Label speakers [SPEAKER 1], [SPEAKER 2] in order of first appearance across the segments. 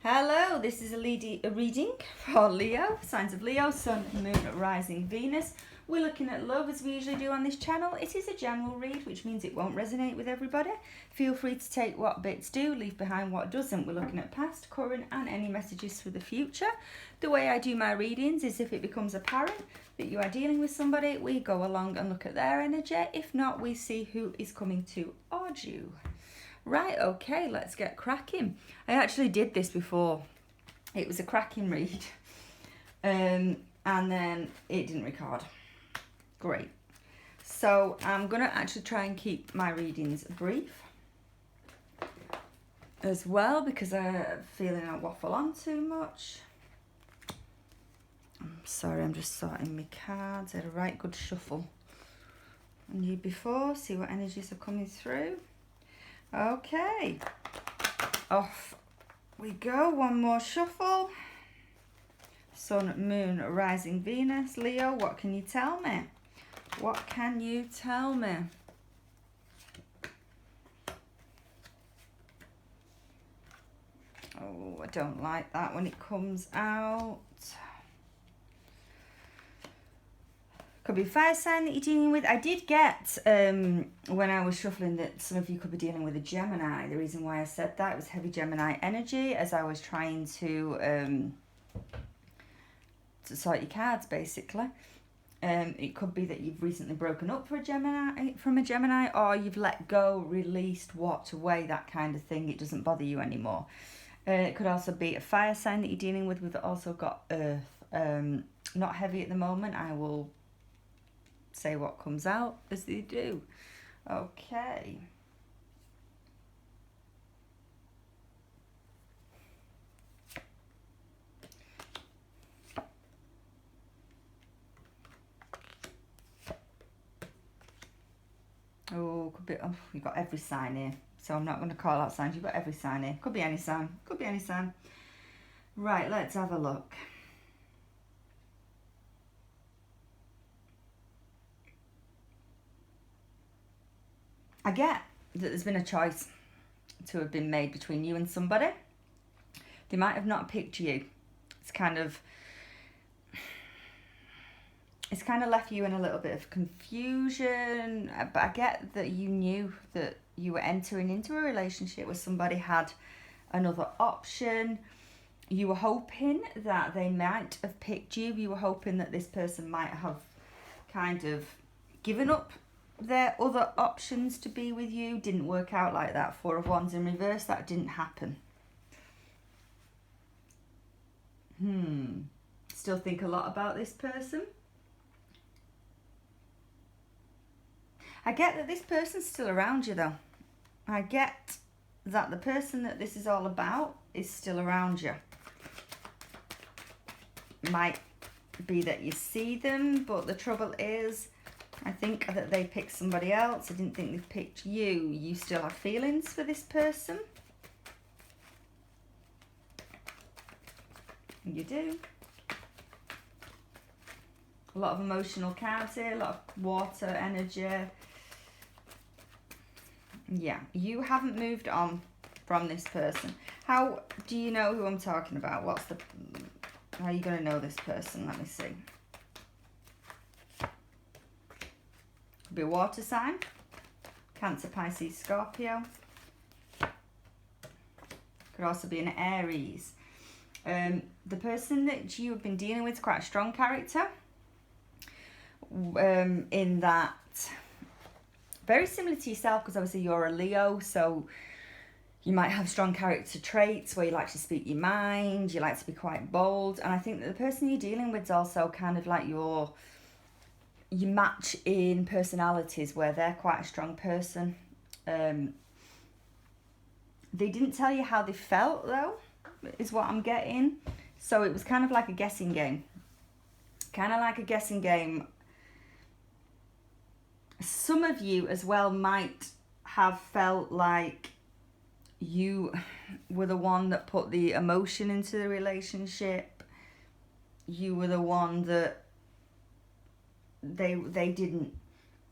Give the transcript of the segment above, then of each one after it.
[SPEAKER 1] Hello, this is a reading for Leo, signs of Leo, Sun, Moon, Rising, Venus. We're looking at love as we usually do on this channel. It is a general read, which means it won't resonate with everybody. Feel free to take what bits do, leave behind what doesn't. We're looking at past, current and any messages for the future. The way I do my readings is if it becomes apparent that you are dealing with somebody, we go along and look at their energy. If not, we see who is coming towards you. Right, okay, let's get cracking. I actually did this before. It was a cracking read. And then it didn't record. Great. So I'm going to actually try and keep my readings brief as well because I'm feeling I waffle on too much. I'm sorry, I'm just sorting my cards. I had a right good shuffle on you before. See what energies are coming through. Okay, off we go. One more shuffle. Sun, Moon, Rising, Venus. Leo, what can you tell me? What can you tell me? Oh, I don't like that when it comes out. Could be a fire sign that you're dealing with. I did get, when I was shuffling, that some of you could be dealing with a Gemini. The reason why I said that, it was heavy Gemini energy as I was trying to sort your cards, basically. It could be that you've recently broken up from a Gemini, or you've let go, released, walked away, that kind of thing. It doesn't bother you anymore. It could also be a fire sign that you're dealing with. We've also got Earth. Not heavy at the moment. I will say what comes out as they do. Okay. Oh, could be. Oh, you've got every sign here. So I'm not going to call out signs. You've got every sign here. Could be any sign. Could be any sign. Right, let's have a look. I get that there's been a choice to have been made between you and somebody. They might have not picked you. It's kind of left you in a little bit of confusion. But I get that you knew that you were entering into a relationship where somebody had another option. You were hoping that they might have picked you. You were hoping that this person might have kind of given up their other options to be with you. Didn't work out like that. Four of Wands in reverse, that didn't happen. Still think a lot about this person. I get that this person's still around you though. I get that the person that this is all about is still around you. Might be that you see them, but the trouble is, I think that they picked somebody else. I didn't think they've picked you. You still have feelings for this person. You do. A lot of emotional cards here, a lot of water energy. Yeah, you haven't moved on from this person. How do you know who I'm talking about? How are you going to know this person? Let me see. Could be a water sign. Cancer, Pisces, Scorpio. Could also be an Aries. The person that you have been dealing with is quite a strong character. In that, very similar to yourself, because obviously you're a Leo, so you might have strong character traits where you like to speak your mind, you like to be quite bold, and I think that the person you're dealing with is also kind of like you match in personalities, where they're quite a strong person. They didn't tell you how they felt though, is what I'm getting. So it was kind of like a guessing game. Some of you as well might have felt like you were the one that put the emotion into the relationship. You were the one that they didn't.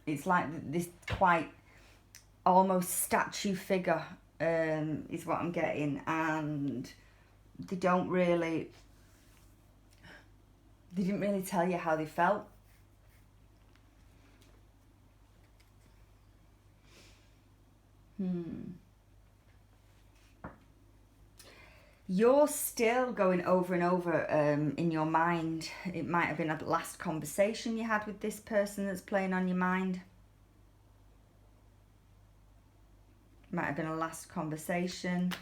[SPEAKER 1] It's like this quite almost statue figure is what I'm getting, and they didn't really tell you how they felt. You're still going over and over in your mind. It might have been a last conversation you had with this person that's playing on your mind. Might have been a last conversation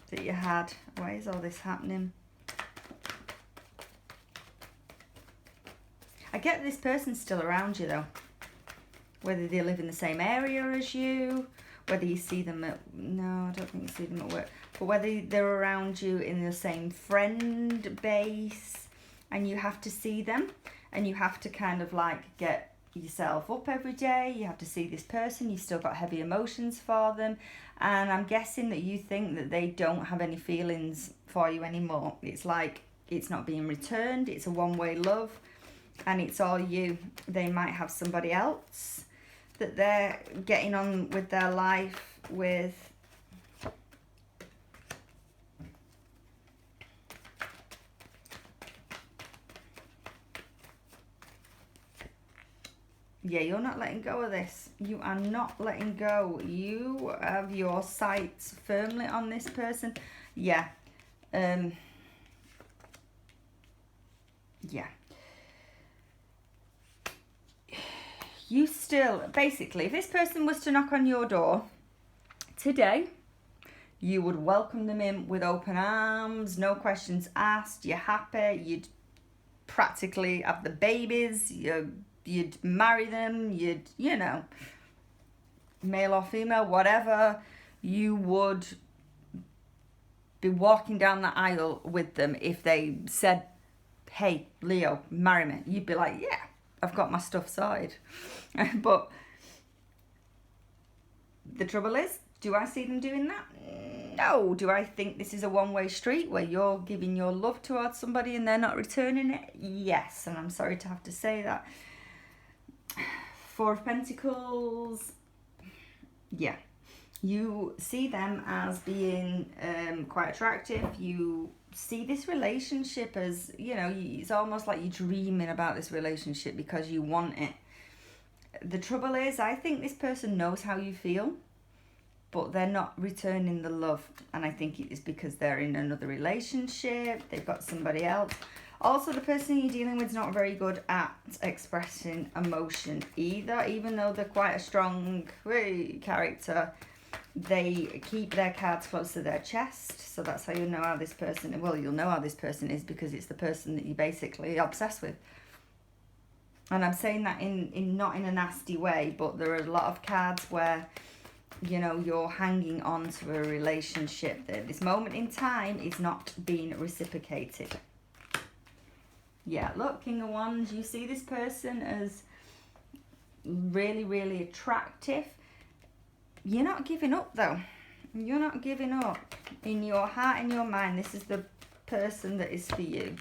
[SPEAKER 1] that you had. Why is all this happening? I get this person's still around you though. Whether they live in the same area as you, whether you see them at, no, I don't think you see them at work, but whether they're around you in the same friend base and you have to see them and you have to kind of like get yourself up every day, you have to see this person, you've still got heavy emotions for them, and I'm guessing that you think that they don't have any feelings for you anymore. It's like it's not being returned, it's a one-way love, and it's all you. They might have somebody else that they're getting on with their life with. Yeah, you're not letting go of this. You are not letting go. You have your sights firmly on this person. Yeah. Yeah. You still, basically, if this person was to knock on your door today, you would welcome them in with open arms, no questions asked, you're happy, you'd practically have the babies, you'd marry them, you know, male or female, whatever, you would be walking down the aisle with them. If they said, hey, Leo, marry me, you'd be like, yeah, I've got my stuff sorted. But the trouble is, do I see them doing that? No. Do I think this is a one-way street where you're giving your love towards somebody and they're not returning it? Yes, and I'm sorry to have to say that. Four of Pentacles. Yeah. You see them as being quite attractive. You see this relationship as, you know, it's almost like you're dreaming about this relationship because you want it. The trouble is, I think this person knows how you feel, but they're not returning the love. And I think it is because they're in another relationship, they've got somebody else. Also, the person you're dealing with is not very good at expressing emotion either, even though they're quite a strong character. They keep their cards close to their chest, so that's how you know how this person, well, you'll know how this person is because it's the person that you're basically obsessed with. And I'm saying that in not in a nasty way, but there are a lot of cards where, you know, you're hanging on to a relationship that at this moment in time is not being reciprocated. Yeah, look, King of Wands, you see this person as really, really attractive. You're not giving up though. You're not giving up. In your heart and your mind, this is the person that is for you.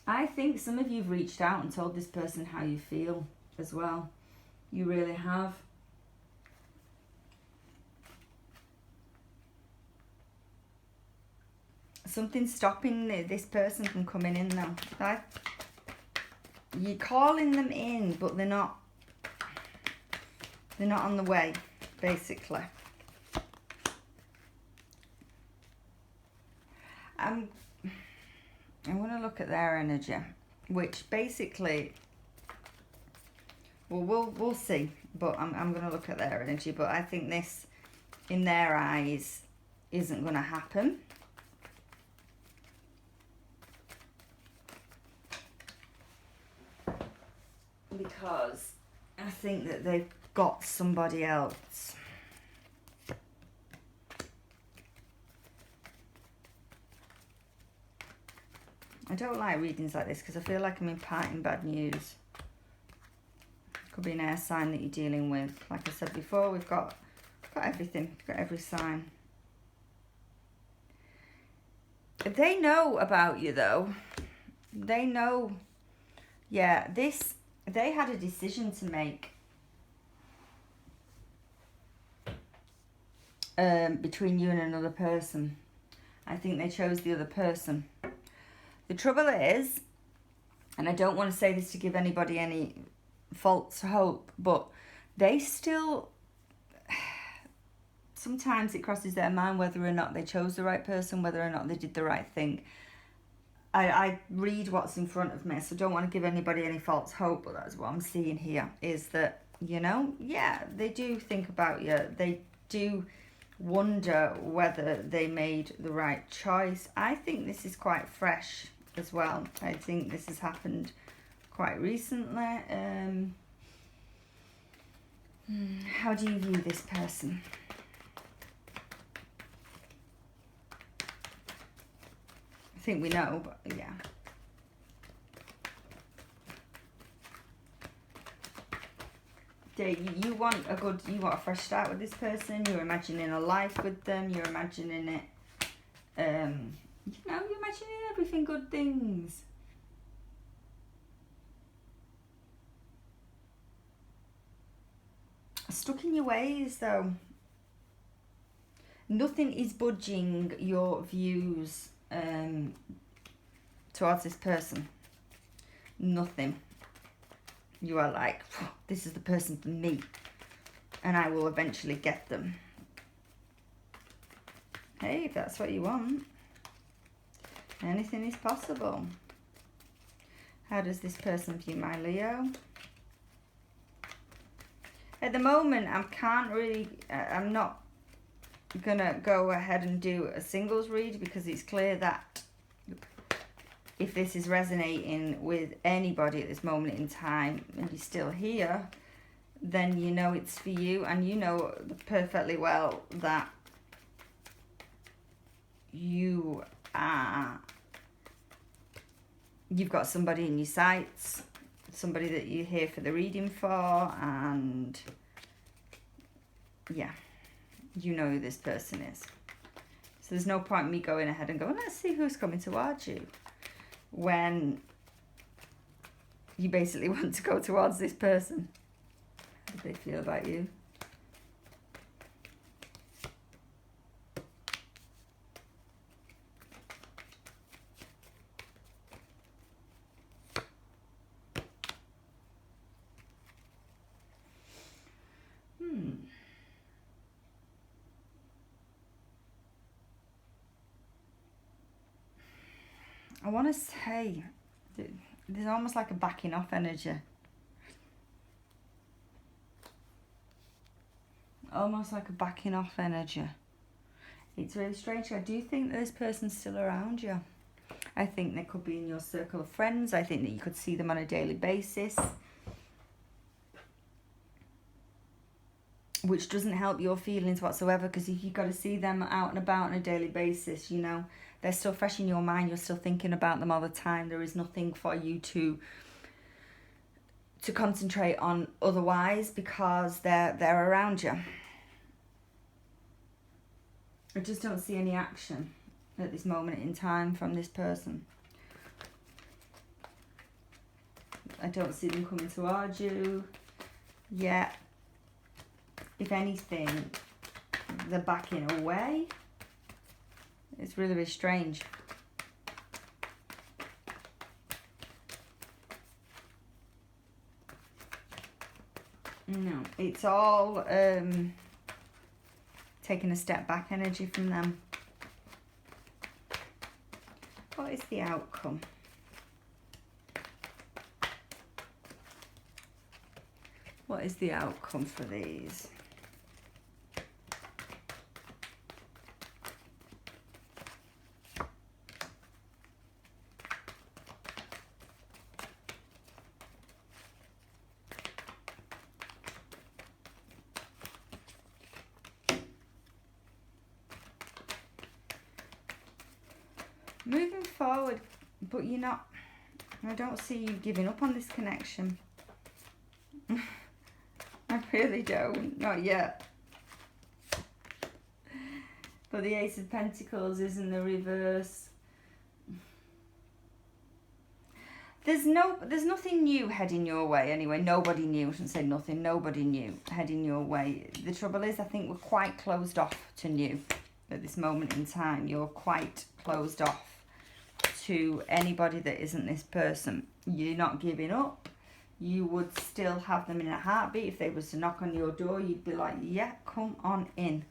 [SPEAKER 1] I think some of you have reached out and told this person how you feel as well. You really have. Something's stopping this person from coming in now. You're calling them in, but they're not on the way, basically. I want to look at their energy, which basically, well, we'll see. But I'm going to look at their energy. But I think this, in their eyes, isn't going to happen. Because I think that they've got somebody else. I don't like readings like this because I feel like I'm imparting bad news. Could be an air sign that you're dealing with. Like I said before, we've got everything. We've got every sign. They know about you though. They know. Yeah, they had a decision to make. between you and another person. I think they chose the other person. The trouble is, and I don't want to say this to give anybody any false hope, but they still, sometimes it crosses their mind whether or not they chose the right person, whether or not they did the right thing. I read what's in front of me, so I don't want to give anybody any false hope, but that's what I'm seeing here, is that, you know, yeah, they do think about you. They do wonder whether they made the right choice. I think this is quite fresh as well. I think this has happened quite recently. How do you view this person? I think we know, but yeah. You want a fresh start with this person. You're imagining a life with them. You're imagining it, you're imagining everything, good things. Stuck in your ways, though. Nothing is budging your views towards this person. Nothing. You are like, this is the person for me, and I will eventually get them. Hey, if that's what you want, anything is possible. How does this person view my Leo? At the moment, I'm not gonna go ahead and do a singles read, because it's clear that if this is resonating with anybody at this moment in time and you're still here, then you know it's for you, and you know perfectly well that you've got somebody in your sights, somebody that you're here for the reading for, and yeah, you know who this person is. So there's no point in me going ahead and going, let's see who's coming towards you, when you basically want to go towards this person. How do they feel about you? I want to say there's almost like a backing off energy. Almost like a backing off energy. It's really strange. I do think that this person's still around you. I think they could be in your circle of friends. I think that you could see them on a daily basis, which doesn't help your feelings whatsoever, because if you've got to see them out and about on a daily basis, you know, they're still fresh in your mind. You're still thinking about them all the time. There is nothing for you to concentrate on otherwise, because they're around you. I just don't see any action at this moment in time from this person. I don't see them coming towards you yet. If anything, they're backing away. It's really, really strange. No, it's all taking a step back energy from them. What is the outcome? What is the outcome for these? Moving forward, but you're not, I don't see you giving up on this connection. I really don't, not yet. But the Ace of Pentacles is in the reverse. There's nothing new heading your way anyway. Nobody new. I shouldn't say nothing. Nobody new heading your way. The trouble is, I think we're quite closed off to new at this moment in time. You're quite closed off to anybody that isn't this person. You're not giving up. You would still have them in a heartbeat. If they was to knock on your door, you'd be like, yeah, come on in.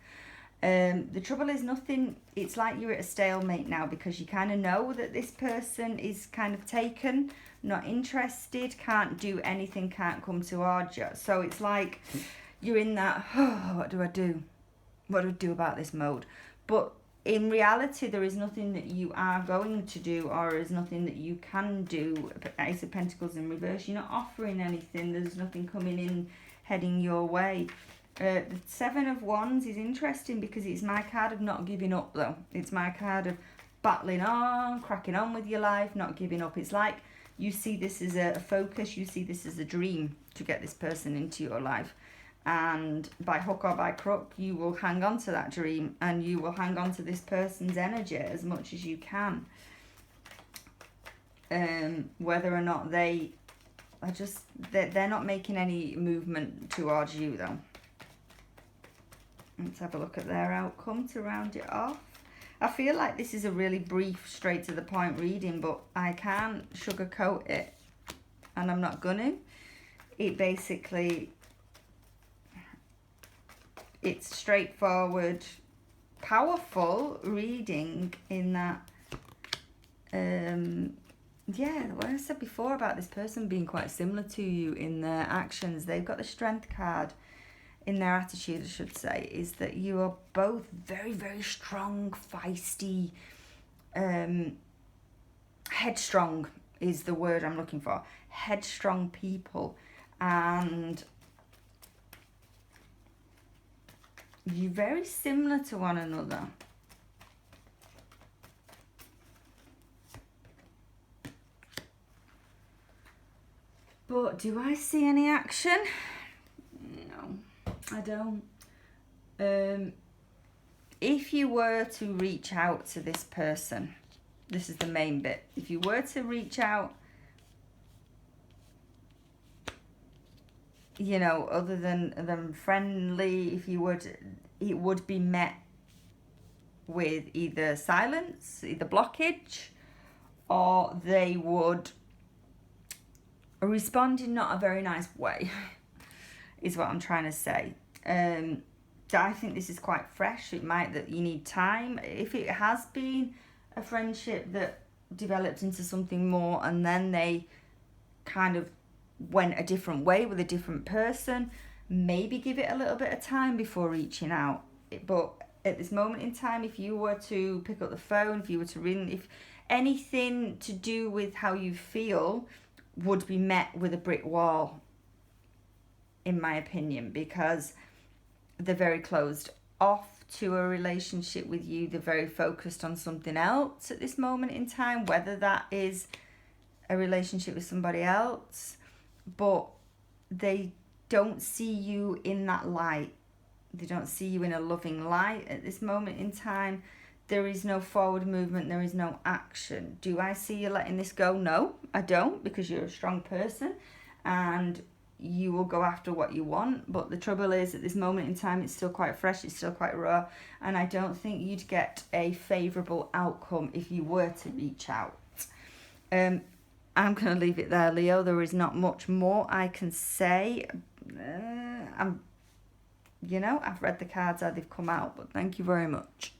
[SPEAKER 1] The trouble is nothing, it's like you're at a stalemate now, because you kind of know that this person is kind of taken, not interested, can't do anything, can't come towards you. So it's like you're in that, oh, what do I do? What do I do about this mode? But in reality, there is nothing that you are going to do, or is nothing that you can do. Ace of Pentacles in reverse, you're not offering anything. There's nothing coming in, heading your way. The Seven of Wands is interesting because it's my card of not giving up, though. It's my card of battling on, cracking on with your life, not giving up. It's like you see this as a focus, you see this as a dream to get this person into your life. And by hook or by crook, you will hang on to that dream, and you will hang on to this person's energy as much as you can. Whether or not they're not making any movement towards you, though. Let's have a look at their outcome to round it off. I feel like this is a really brief, straight to the point reading, but I can't sugarcoat it, and I'm not gonna. It basically, it's straightforward, powerful reading in that, yeah, what I said before about this person being quite similar to you in their actions. They've got the Strength card. In their attitude, I should say, is that you are both very, very strong, feisty, headstrong is the word I'm looking for. Headstrong people. And you're very similar to one another. But do I see any action? No. I don't. If you were to reach out to this person, this is the main bit. If you were to reach out, you know, other than friendly, if you would, it would be met with either silence, either blockage, or they would respond in not a very nice way. Is what I'm trying to say. I think this is quite fresh. It might that you need time. If it has been a friendship that developed into something more, and then they kind of went a different way with a different person, maybe give it a little bit of time before reaching out. But at this moment in time, if you were to pick up the phone, if you were to ring, if anything to do with how you feel would be met with a brick wall, in my opinion, because they're very closed off to a relationship with you. They're very focused on something else at this moment in time, whether that is a relationship with somebody else, but they don't see you in that light. They don't see you in a loving light at this moment in time. There is no forward movement. There is no action. Do I see you letting this go? No, I don't, because you're a strong person and you will go after what you want. But the trouble is, at this moment in time, it's still quite fresh, it's still quite raw, and I don't think you'd get a favourable outcome if you were to reach out. I'm going to leave it there, Leo. There is not much more I can say. I've read the cards how they've come out, but thank you very much.